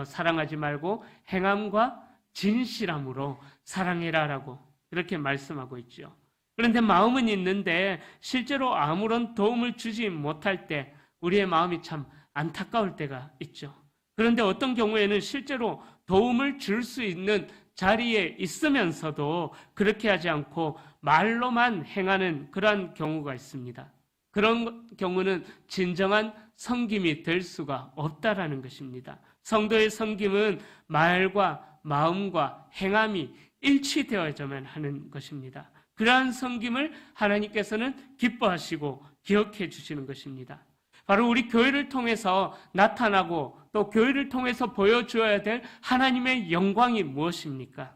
사랑하지 말고 행함과 진실함으로 사랑해라라고 그렇게 말씀하고 있죠. 그런데 마음은 있는데 실제로 아무런 도움을 주지 못할 때 우리의 마음이 참 안타까울 때가 있죠. 그런데 어떤 경우에는 실제로 도움을 줄 수 있는 자리에 있으면서도 그렇게 하지 않고 말로만 행하는 그러한 경우가 있습니다. 그런 경우는 진정한 섬김이 될 수가 없다라는 것입니다. 성도의 섬김은 말과 마음과 행함이 일치되어야만 하는 것입니다. 그러한 섬김을 하나님께서는 기뻐하시고 기억해 주시는 것입니다. 바로 우리 교회를 통해서 나타나고 또 교회를 통해서 보여주어야 될 하나님의 영광이 무엇입니까?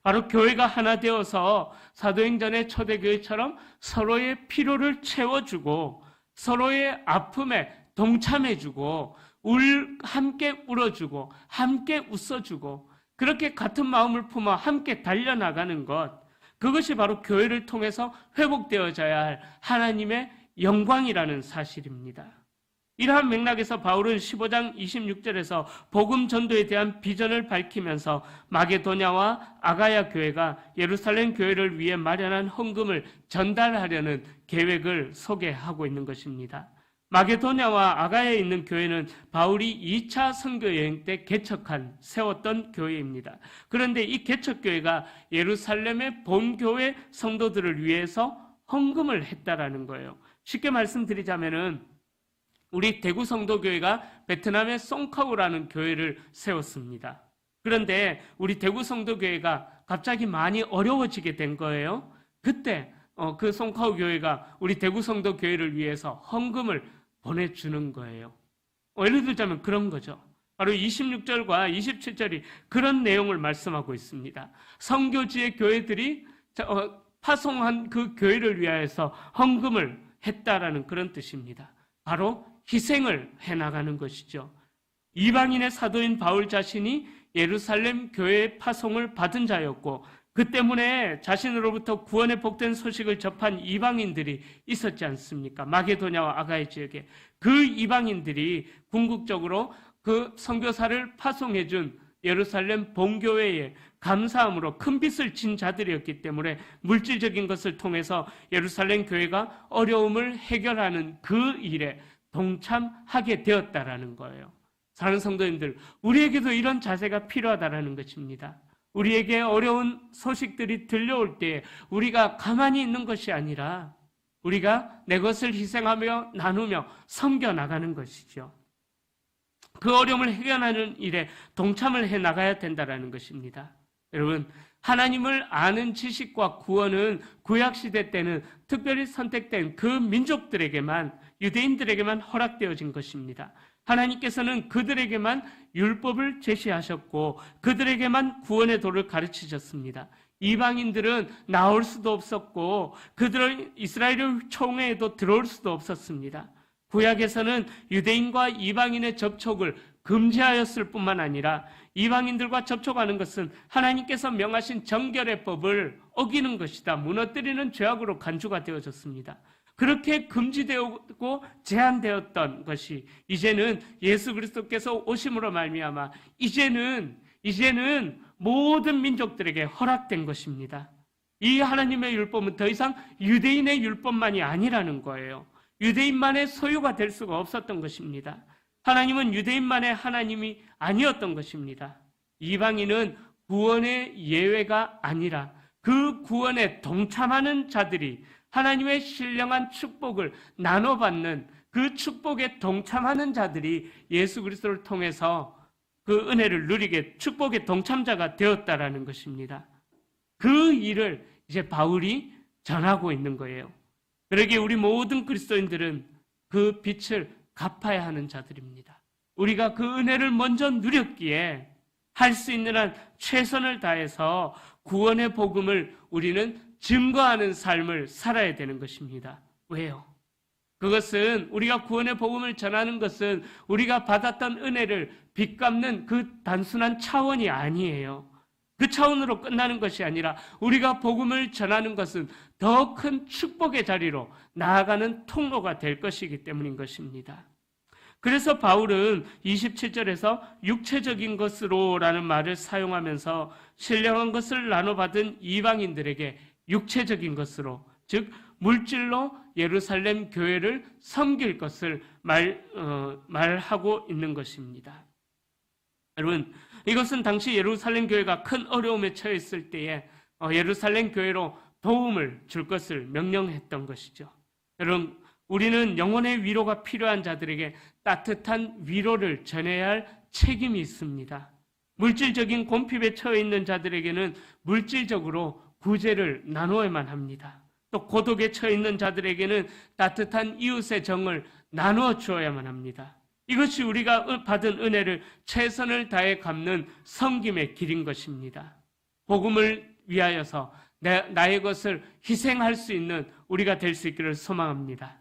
바로 교회가 하나 되어서 사도행전의 초대교회처럼 서로의 필요를 채워주고 서로의 아픔에 동참해주고 함께 울어주고 함께 웃어주고 그렇게 같은 마음을 품어 함께 달려나가는 것, 그것이 바로 교회를 통해서 회복되어져야 할 하나님의 영광이라는 사실입니다. 이러한 맥락에서 바울은 15장 26절에서 복음 전도에 대한 비전을 밝히면서 마게도냐와 아가야 교회가 예루살렘 교회를 위해 마련한 헌금을 전달하려는 계획을 소개하고 있는 것입니다. 마게도냐와 아가야에 있는 교회는 바울이 2차 선교 여행 때 세웠던 교회입니다. 그런데 이 개척교회가 예루살렘의 본교회 성도들을 위해서 헌금을 했다라는 거예요. 쉽게 말씀드리자면은 우리 대구 성도교회가 베트남의 송카우라는 교회를 세웠습니다. 그런데 우리 대구 성도교회가 갑자기 많이 어려워지게 된 거예요. 그때 그 송카우 교회가 우리 대구 성도교회를 위해서 헌금을 보내주는 거예요. 예를 들자면 그런 거죠. 바로 26절과 27절이 그런 내용을 말씀하고 있습니다. 선교지의 교회들이 파송한 그 교회를 위하여서 헌금을 했다라는 그런 뜻입니다. 바로 희생을 해나가는 것이죠. 이방인의 사도인 바울 자신이 예루살렘 교회의 파송을 받은 자였고 그 때문에 자신으로부터 구원의 복된 소식을 접한 이방인들이 있었지 않습니까? 마게도냐와 아가야 지역에 그 이방인들이 궁극적으로 그 선교사를 파송해준 예루살렘 본교회에 감사함으로 큰 빚을 진 자들이었기 때문에 물질적인 것을 통해서 예루살렘 교회가 어려움을 해결하는 그 일에 동참하게 되었다라는 거예요. 사랑하는 성도님들, 우리에게도 이런 자세가 필요하다라는 것입니다. 우리에게 어려운 소식들이 들려올 때 우리가 가만히 있는 것이 아니라 우리가 내 것을 희생하며 나누며 섬겨나가는 것이죠. 그 어려움을 해결하는 일에 동참을 해나가야 된다는 것입니다. 여러분, 하나님을 아는 지식과 구원은 구약시대 때는 특별히 선택된 그 민족들에게만, 유대인들에게만 허락되어진 것입니다. 하나님께서는 그들에게만 율법을 제시하셨고 그들에게만 구원의 도를 가르치셨습니다. 이방인들은 나올 수도 없었고 그들은 이스라엘의 총회에도 들어올 수도 없었습니다. 구약에서는 유대인과 이방인의 접촉을 금지하였을 뿐만 아니라 이방인들과 접촉하는 것은 하나님께서 명하신 정결의 법을 어기는 것이다, 무너뜨리는 죄악으로 간주가 되어졌습니다. 그렇게 금지되고 제한되었던 것이 이제는 예수 그리스도께서 오심으로 말미암아 이제는 모든 민족들에게 허락된 것입니다. 이 하나님의 율법은 더 이상 유대인의 율법만이 아니라는 거예요. 유대인만의 소유가 될 수가 없었던 것입니다. 하나님은 유대인만의 하나님이 아니었던 것입니다. 이방인은 구원의 예외가 아니라 그 구원에 동참하는 자들이 하나님의 신령한 축복을 나눠받는 그 축복에 동참하는 자들이 예수 그리스도를 통해서 그 은혜를 누리게 축복의 동참자가 되었다라는 것입니다. 그 일을 이제 바울이 전하고 있는 거예요. 그러기에 우리 모든 그리스도인들은 그 빛을 갚아야 하는 자들입니다. 우리가 그 은혜를 먼저 누렸기에 할 수 있는 한 최선을 다해서 구원의 복음을 우리는 증거하는 삶을 살아야 되는 것입니다. 왜요? 그것은 우리가 구원의 복음을 전하는 것은 우리가 받았던 은혜를 빚갚는 그 단순한 차원이 아니에요. 그 차원으로 끝나는 것이 아니라 우리가 복음을 전하는 것은 더 큰 축복의 자리로 나아가는 통로가 될 것이기 때문인 것입니다. 그래서 바울은 27절에서 육체적인 것으로라는 말을 사용하면서 신령한 것을 나눠받은 이방인들에게 육체적인 것으로, 즉 물질로 예루살렘 교회를 섬길 것을 말하고 있는 것입니다. 여러분, 이것은 당시 예루살렘 교회가 큰 어려움에 처했을 때에 예루살렘 교회로 도움을 줄 것을 명령했던 것이죠. 여러분, 우리는 영혼의 위로가 필요한 자들에게 따뜻한 위로를 전해야 할 책임이 있습니다. 물질적인 곤핍에 처해 있는 자들에게는 물질적으로 구제를 나누어야만 합니다. 또 고독에 처해 있는 자들에게는 따뜻한 이웃의 정을 나누어 주어야만 합니다. 이것이 우리가 받은 은혜를 최선을 다해 갚는 섬김의 길인 것입니다. 복음을 위하여서 나의 것을 희생할 수 있는 우리가 될 수 있기를 소망합니다.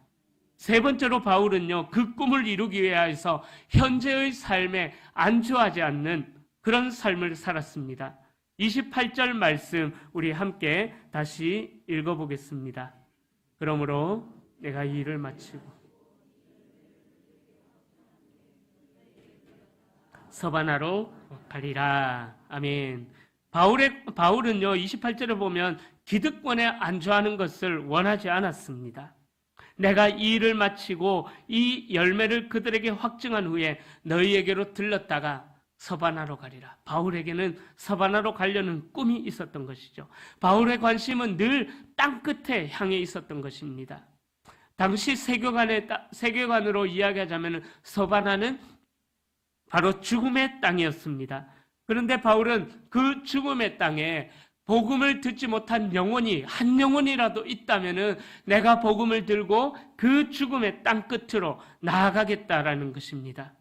세 번째로 바울은요, 그 꿈을 이루기 위하여서 현재의 삶에 안주하지 않는 그런 삶을 살았습니다. 28절 말씀 우리 함께 다시 읽어보겠습니다. 그러므로 내가 이 일을 마치고 서바나로 가리라. 아멘. 바울은요, 28절에 보면 기득권에 안주하는 것을 원하지 않았습니다. 내가 이 일을 마치고 이 열매를 그들에게 확증한 후에 너희에게로 들렀다가 서바나로 가리라. 바울에게는 서바나로 가려는 꿈이 있었던 것이죠. 바울의 관심은 늘 땅끝에 향해 있었던 것입니다. 당시 세계관으로 이야기하자면 서바나는 바로 죽음의 땅이었습니다. 그런데 바울은 그 죽음의 땅에 복음을 듣지 못한 영혼이 한 영혼이라도 있다면 내가 복음을 들고 그 죽음의 땅 끝으로 나아가겠다라는 것입니다.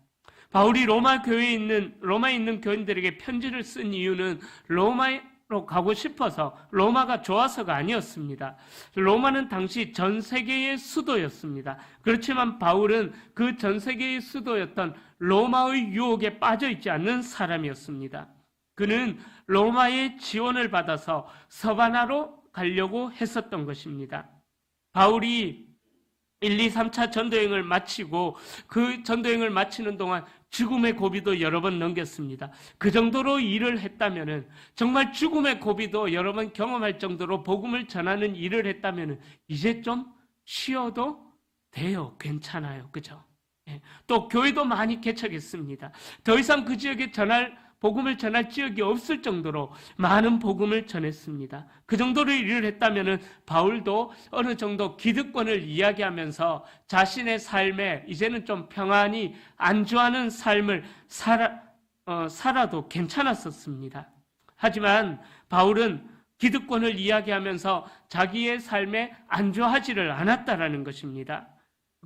바울이 로마에 있는 교인들에게 편지를 쓴 이유는 로마로 가고 싶어서, 로마가 좋아서가 아니었습니다. 로마는 당시 전 세계의 수도였습니다. 그렇지만 바울은 그 전 세계의 수도였던 로마의 유혹에 빠져 있지 않는 사람이었습니다. 그는 로마의 지원을 받아서 서바나로 가려고 했었던 것입니다. 바울이 1, 2, 3차 전도여행을 마치고 그 전도여행을 마치는 동안 죽음의 고비도 여러 번 넘겼습니다. 그 정도로 일을 했다면, 정말 죽음의 고비도 여러 번 경험할 정도로 복음을 전하는 일을 했다면 이제 좀 쉬어도 돼요. 괜찮아요. 그죠? 또 교회도 많이 개척했습니다. 더 이상 그 지역에 복음을 전할 지역이 없을 정도로 많은 복음을 전했습니다. 그 정도로 일을 했다면 바울도 어느 정도 기득권을 이야기하면서 자신의 삶에 이제는 좀 평안히 안주하는 삶을 살아도 괜찮았었습니다. 하지만 바울은 기득권을 이야기하면서 자기의 삶에 안주하지를 않았다라는 것입니다.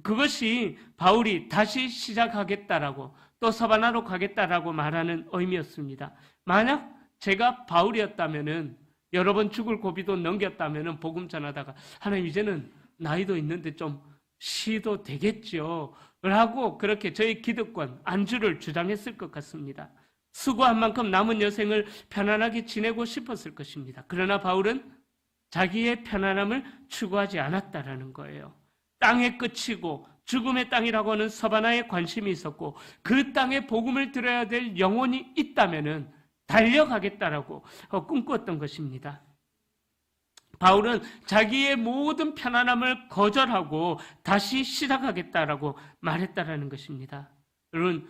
그것이 바울이 다시 시작하겠다라고, 또 서바나로 가겠다라고 말하는 의미였습니다. 만약 제가 바울이었다면은, 여러 번 죽을 고비도 넘겼다면은 복음 전하다가 하나님 이제는 나이도 있는데 좀 쉬도 되겠죠 라고 그렇게 저의 기득권, 안주를 주장했을 것 같습니다. 수고한 만큼 남은 여생을 편안하게 지내고 싶었을 것입니다. 그러나 바울은 자기의 편안함을 추구하지 않았다라는 거예요. 땅의 끝이고 죽음의 땅이라고 하는 서바나에 관심이 있었고, 그 땅에 복음을 들어야 될 영혼이 있다면은 달려가겠다라고 꿈꾸었던 것입니다. 바울은 자기의 모든 편안함을 거절하고 다시 시작하겠다라고 말했다라는 것입니다. 여러분,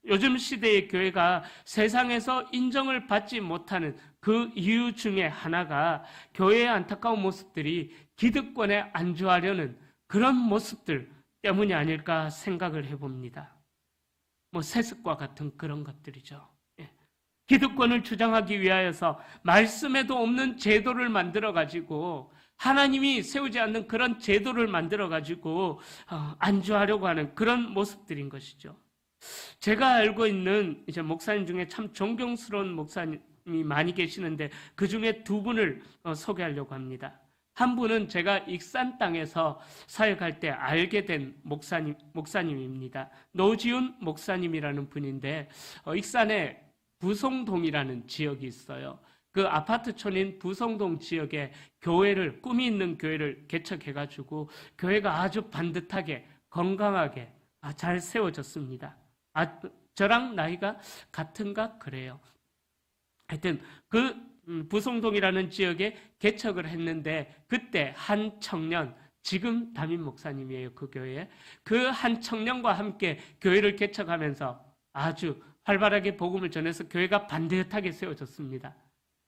요즘 시대의 교회가 세상에서 인정을 받지 못하는 그 이유 중에 하나가 교회의 안타까운 모습들이 기득권에 안주하려는 그런 모습들 때문이 아닐까 생각을 해봅니다. 세습과 같은 그런 것들이죠. 기득권을 주장하기 위하여서 말씀에도 없는 제도를 만들어가지고, 하나님이 세우지 않는 그런 제도를 만들어가지고 안주하려고 하는 그런 모습들인 것이죠. 제가 알고 있는 이제 목사님 중에 참 존경스러운 목사님이 많이 계시는데 그 중에 두 분을 소개하려고 합니다. 한 분은 제가 익산 땅에서 사역할 때 알게 된 목사님입니다. 노지훈 목사님이라는 분인데 익산에 부송동이라는 지역이 있어요. 그 아파트촌인 부송동 지역에 교회를, 꿈이 있는 교회를 개척해가지고 교회가 아주 반듯하게 건강하게 잘 세워졌습니다. 저랑 나이가 같은가 그래요. 하여튼 그 부송동이라는 지역에 개척을 했는데 그때 한 청년, 지금 담임 목사님이에요. 그 교회에. 그 한 청년과 함께 교회를 개척하면서 아주 활발하게 복음을 전해서 교회가 반듯하게 세워졌습니다.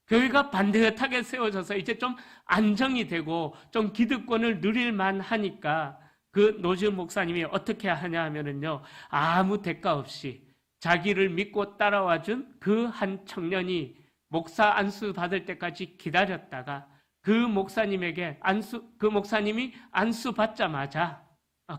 교회가 반듯하게 세워져서 이제 좀 안정이 되고 좀 기득권을 누릴 만하니까 그 노지훈 목사님이 어떻게 하냐 하면은요, 아무 대가 없이 자기를 믿고 따라와 준 그 한 청년이 목사 안수 받을 때까지 기다렸다가 그 목사님이 안수 받자마자,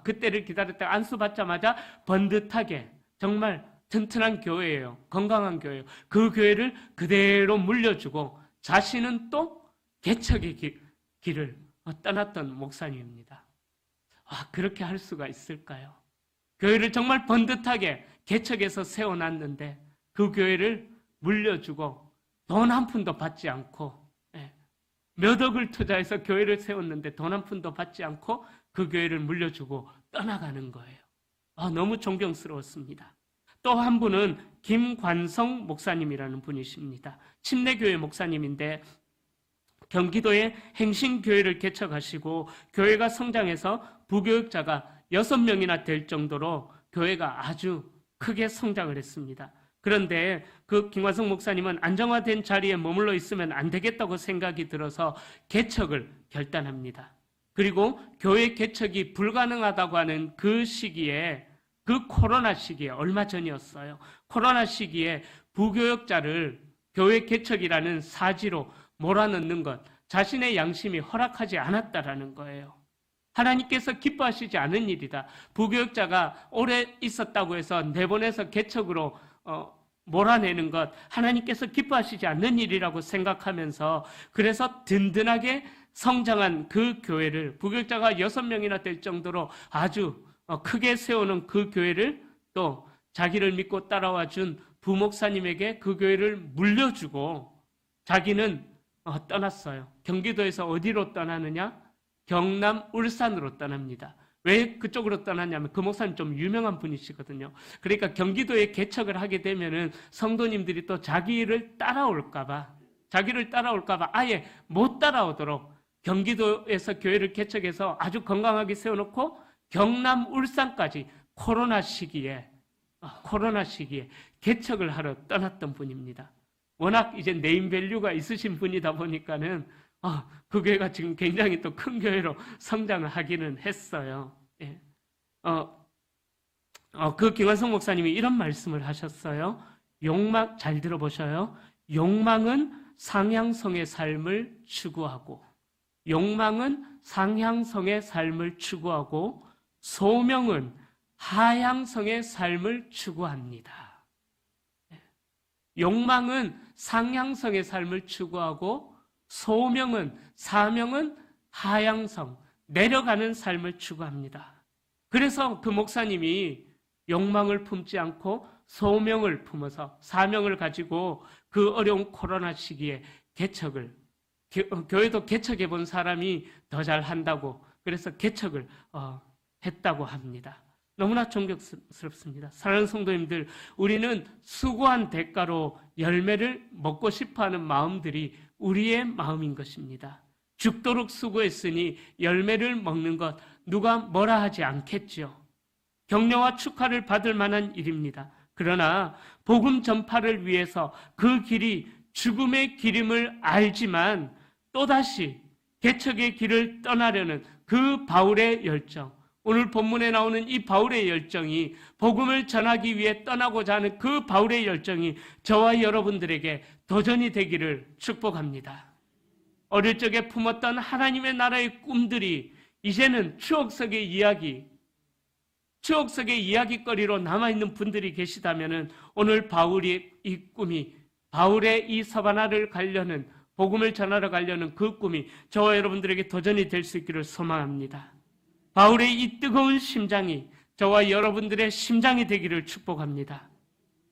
그때를 기다렸다가 안수 받자마자 번듯하게 정말 튼튼한 교회예요. 건강한 교회예요. 그 교회를 그대로 물려주고 자신은 또 개척의 길을 떠났던 목사님입니다. 그렇게 할 수가 있을까요? 교회를 정말 번듯하게 개척해서 세워놨는데 그 교회를 물려주고 돈 한 푼도 받지 않고, 몇 억을 투자해서 교회를 세웠는데 돈 한 푼도 받지 않고 그 교회를 물려주고 떠나가는 거예요. 너무 존경스러웠습니다. 또 한 분은 김관성 목사님이라는 분이십니다. 침례교회 목사님인데 경기도에 행신교회를 개척하시고 교회가 성장해서 부교육자가 6명이나 될 정도로 교회가 아주 크게 성장을 했습니다. 그런데 그 김관성 목사님은 안정화된 자리에 머물러 있으면 안 되겠다고 생각이 들어서 개척을 결단합니다. 그리고 교회 개척이 불가능하다고 하는 그 시기에, 그 코로나 시기에, 얼마 전이었어요. 코로나 시기에 부교역자를 교회 개척이라는 사지로 몰아넣는 것, 자신의 양심이 허락하지 않았다라는 거예요. 하나님께서 기뻐하시지 않은 일이다. 부교역자가 오래 있었다고 해서 내보내서 개척으로 몰아내는 것, 하나님께서 기뻐하시지 않는 일이라고 생각하면서, 그래서 든든하게 성장한 그 교회를, 부교역자가 6명이나 될 정도로 아주 크게 세우는 그 교회를 또 자기를 믿고 따라와 준 부목사님에게 그 교회를 물려주고 자기는 떠났어요. 경기도에서 어디로 떠나느냐? 경남 울산으로 떠납니다. 왜 그쪽으로 떠났냐면 그 목사님 좀 유명한 분이시거든요. 그러니까 경기도에 개척을 하게 되면은 성도님들이 또 자기를 따라올까봐 아예 못 따라오도록 경기도에서 교회를 개척해서 아주 건강하게 세워놓고 경남 울산까지 코로나 시기에 개척을 하러 떠났던 분입니다. 워낙 이제 네임밸류가 있으신 분이다 보니까는 그 교회가 지금 굉장히 또 큰 교회로 성장을 하기는 했어요. 예. 그 김관성 목사님이 이런 말씀을 하셨어요. 잘 들어보셔요. 욕망은 상향성의 삶을 추구하고, 소명은 하향성의 삶을 추구합니다. 욕망은 상향성의 삶을 추구하고, 사명은 하향성, 내려가는 삶을 추구합니다. 그래서 그 목사님이 욕망을 품지 않고 소명을 품어서 사명을 가지고 그 어려운 코로나 시기에 교회도 개척해 본 사람이 더 잘한다고, 그래서 개척을 했다고 합니다. 너무나 존경스럽습니다. 사랑하는 성도님들, 우리는 수고한 대가로 열매를 먹고 싶어하는 마음들이 우리의 마음인 것입니다. 죽도록 수고했으니 열매를 먹는 것 누가 뭐라 하지 않겠죠. 격려와 축하를 받을 만한 일입니다. 그러나 복음 전파를 위해서 그 길이 죽음의 길임을 알지만 또다시 개척의 길을 떠나려는 그 바울의 열정, 오늘 본문에 나오는 이 바울의 열정이, 복음을 전하기 위해 떠나고자 하는 그 바울의 열정이 저와 여러분들에게 도전이 되기를 축복합니다. 어릴 적에 품었던 하나님의 나라의 꿈들이 이제는 추억 속의 이야기거리로 남아있는 분들이 계시다면 오늘 바울의 이 꿈이, 바울의 이 서바나를 가려는, 복음을 전하러 가려는 그 꿈이 저와 여러분들에게 도전이 될 수 있기를 소망합니다. 바울의 이 뜨거운 심장이 저와 여러분들의 심장이 되기를 축복합니다.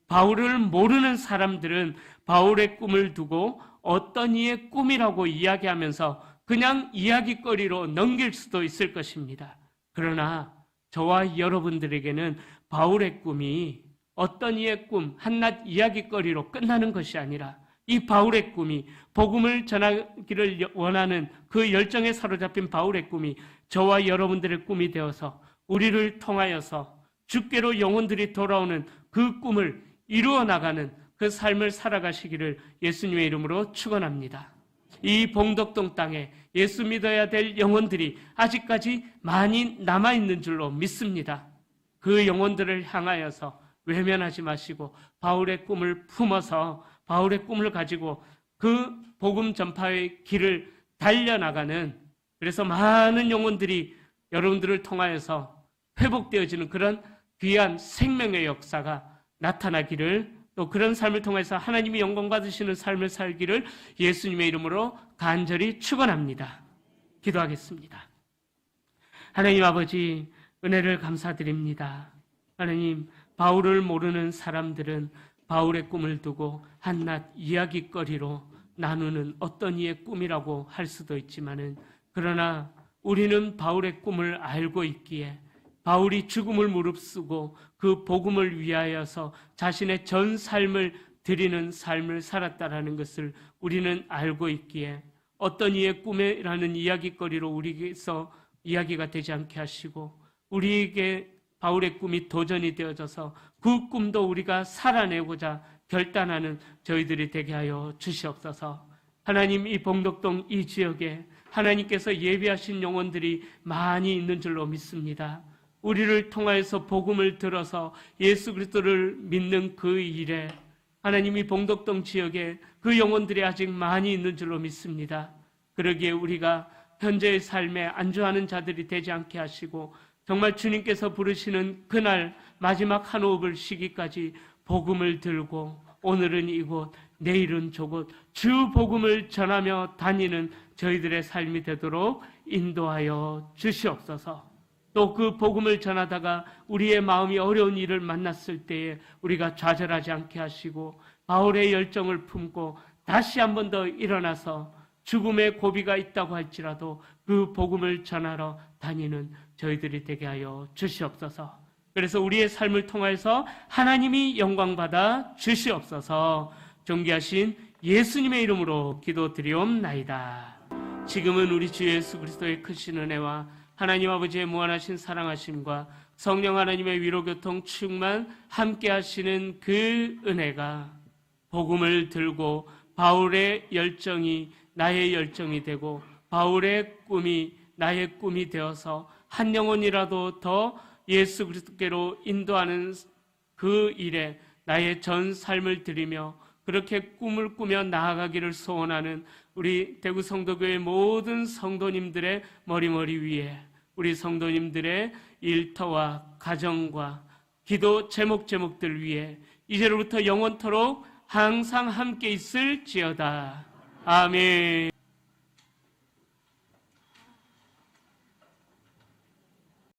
바울을 모르는 사람들은 바울의 꿈을 두고 어떤 이의 꿈이라고 이야기하면서 그냥 이야기거리로 넘길 수도 있을 것입니다. 그러나 저와 여러분들에게는 바울의 꿈이 어떤 이의 꿈, 한낱 이야기거리로 끝나는 것이 아니라 이 바울의 꿈이, 복음을 전하기를 원하는 그 열정에 사로잡힌 바울의 꿈이 저와 여러분들의 꿈이 되어서 우리를 통하여서 주께로 영혼들이 돌아오는 그 꿈을 이루어 나가는 그 삶을 살아가시기를 예수님의 이름으로 축원합니다. 이 봉덕동 땅에 예수 믿어야 될 영혼들이 아직까지 많이 남아있는 줄로 믿습니다. 그 영혼들을 향하여서 외면하지 마시고 바울의 꿈을 품어서 바울의 꿈을 가지고 그 복음 전파의 길을 달려나가는, 그래서 많은 영혼들이 여러분들을 통하여서 회복되어지는 그런 귀한 생명의 역사가 나타나기를, 또 그런 삶을 통해서 하나님이 영광 받으시는 삶을 살기를 예수님의 이름으로 간절히 축원합니다. 기도하겠습니다. 하나님 아버지, 은혜를 감사드립니다. 하나님, 바울을 모르는 사람들은 바울의 꿈을 두고 한낱 이야기거리로 나누는 어떤 이의 꿈이라고 할 수도 있지만은, 그러나 우리는 바울의 꿈을 알고 있기에 바울이 죽음을 무릅쓰고 그 복음을 위하여서 자신의 전 삶을 드리는 삶을 살았다라는 것을 우리는 알고 있기에 어떤 이의 꿈이라는 이야기거리로 우리에게서 이야기가 되지 않게 하시고, 우리에게 바울의 꿈이 도전이 되어져서 그 꿈도 우리가 살아내고자 결단하는 저희들이 되게 하여 주시옵소서. 하나님, 이 봉덕동 이 지역에 하나님께서 예비하신 영혼들이 많이 있는 줄로 믿습니다. 우리를 통하여서 복음을 들어서 예수 그리스도를 믿는 그 일에 하나님이 봉덕동 지역에 그 영혼들이 아직 많이 있는 줄로 믿습니다. 그러기에 우리가 현재의 삶에 안주하는 자들이 되지 않게 하시고, 정말 주님께서 부르시는 그날 마지막 한 호흡을 쉬기까지 복음을 들고 오늘은 이곳, 내일은 저곳 주 복음을 전하며 다니는 저희들의 삶이 되도록 인도하여 주시옵소서. 또 그 복음을 전하다가 우리의 마음이 어려운 일을 만났을 때에 우리가 좌절하지 않게 하시고 바울의 열정을 품고 다시 한 번 더 일어나서 죽음의 고비가 있다고 할지라도 그 복음을 전하러 다니는 저희들이 되게 하여 주시옵소서. 그래서 우리의 삶을 통해서 하나님이 영광받아 주시옵소서. 존귀하신 예수님의 이름으로 기도드리옵나이다. 지금은 우리 주 예수 그리스도의 크신 은혜와 하나님 아버지의 무한하신 사랑하심과 성령 하나님의 위로교통 충만 함께 하시는 그 은혜가 복음을 들고 바울의 열정이 나의 열정이 되고 바울의 꿈이 나의 꿈이 되어서 한 영혼이라도 더 예수 그리스도께로 인도하는 그 일에 나의 전 삶을 드리며 그렇게 꿈을 꾸며 나아가기를 소원하는 우리 대구 성도교회 모든 성도님들의 머리머리 위에 우리 성도님들의 일터와 가정과 기도 제목들 위에 이제로부터 영원토록 항상 함께 있을지어다. 아멘.